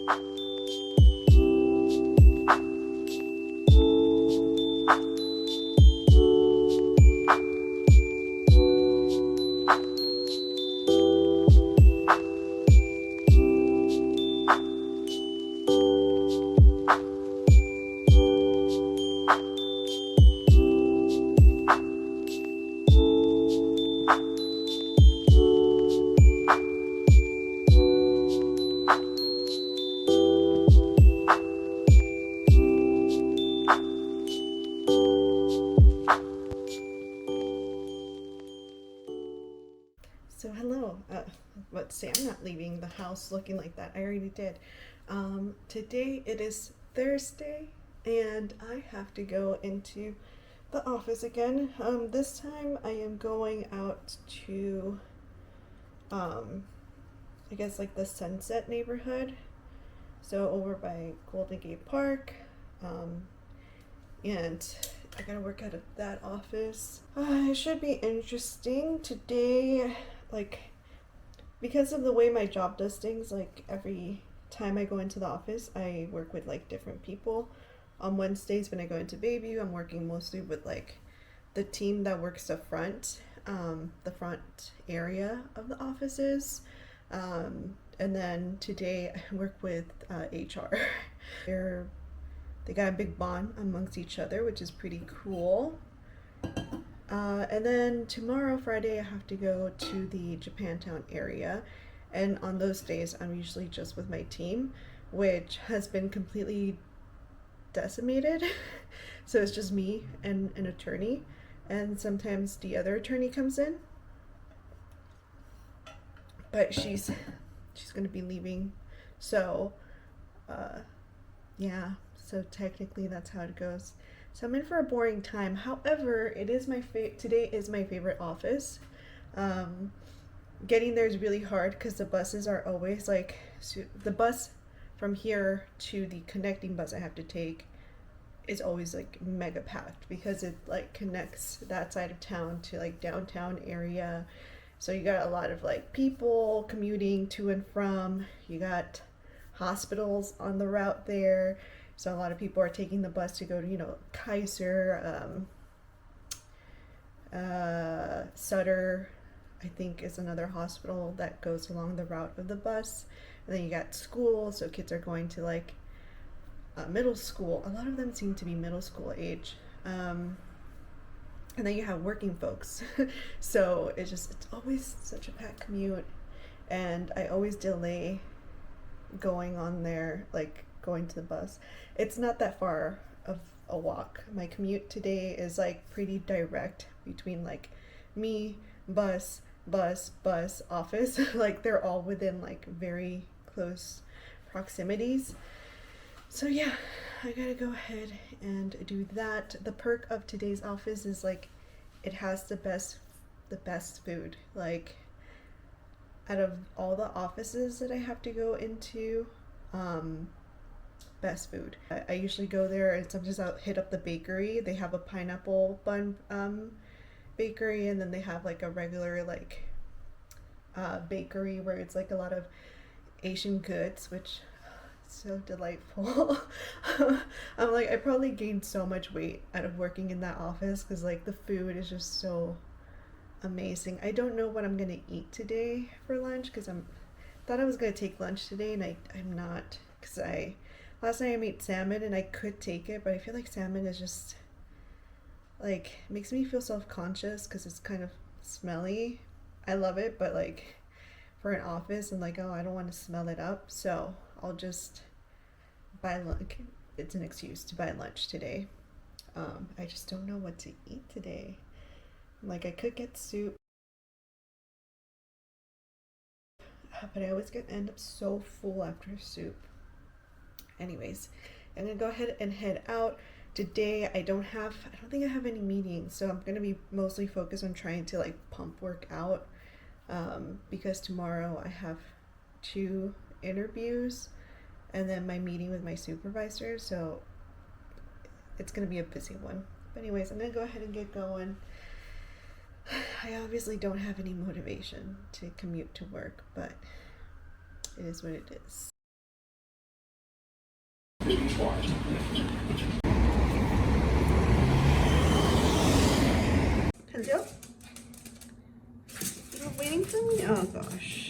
So hello, let's say I'm not leaving the house looking like that. I already did. Today it is Thursday and I have to go into the office again. This time I am going out to, I guess like the Sunset neighborhood. So over by Golden Gate Park. And I gotta work out of that office. It should be interesting today, like, because of the way my job does things, like every time I go into the office, I work with like different people. On Wednesdays when I go into Bayview, I'm working mostly with like the team that works the front area of the offices. And then today I work with HR. They got a big bond amongst each other, which is pretty cool. And then tomorrow, Friday, I have to go to the Japantown area. And on those days, I'm usually just with my team, which has been completely decimated. So it's just me and an attorney. And sometimes the other attorney comes in. But she's going to be leaving. So, yeah. So technically that's how it goes. So I'm in for a boring time. However, it is today is my favorite office. Getting there is really hard because the buses are always like, the bus from here to the connecting bus I have to take is always like mega packed because it like connects that side of town to like downtown area. So you got a lot of like people commuting to and from. You got hospitals on the route there. So a lot of people are taking the bus to go to, Kaiser, Sutter, I think is another hospital that goes along the route of the bus. And then you got school, so kids are going to like middle school. A lot of them seem to be middle school age. And then you have working folks. So it's always such a packed commute. And I always delay going on there, like going to the bus. It's not that far of a walk. My commute today is like pretty direct between like me, bus, office. Like they're all within like very close proximities. So yeah, I gotta go ahead and do that. The perk of today's office is like it has the best food. Like out of all the offices that I have to go into, best food. I usually go there and sometimes I'll hit up the bakery. They have a pineapple bun bakery, and then they have like a regular like bakery where it's like a lot of Asian goods, which so delightful. I'm like, I probably gained so much weight out of working in that office because like the food is just so amazing. I don't know what I'm gonna eat today for lunch because thought I was gonna take lunch today, and I'm not, because last night I made salmon and I could take it, but I feel like salmon is just like makes me feel self-conscious because it's kind of smelly. I love it, but like for an office, I'm like, oh, I don't want to smell it up, so I'll just buy lunch. It's an excuse to buy lunch today. I just don't know what to eat today. Like I could get soup, but I always end up so full after soup. Anyways, I'm gonna go ahead and head out. Today I don't think I have any meetings, so I'm gonna be mostly focused on trying to like pump work out, because tomorrow I have 2 interviews and then my meeting with my supervisor, so it's gonna be a busy one. But anyways, I'm gonna go ahead and get going. I obviously don't have any motivation to commute to work, but it is what it is. Hello? You're waiting for me? Oh gosh.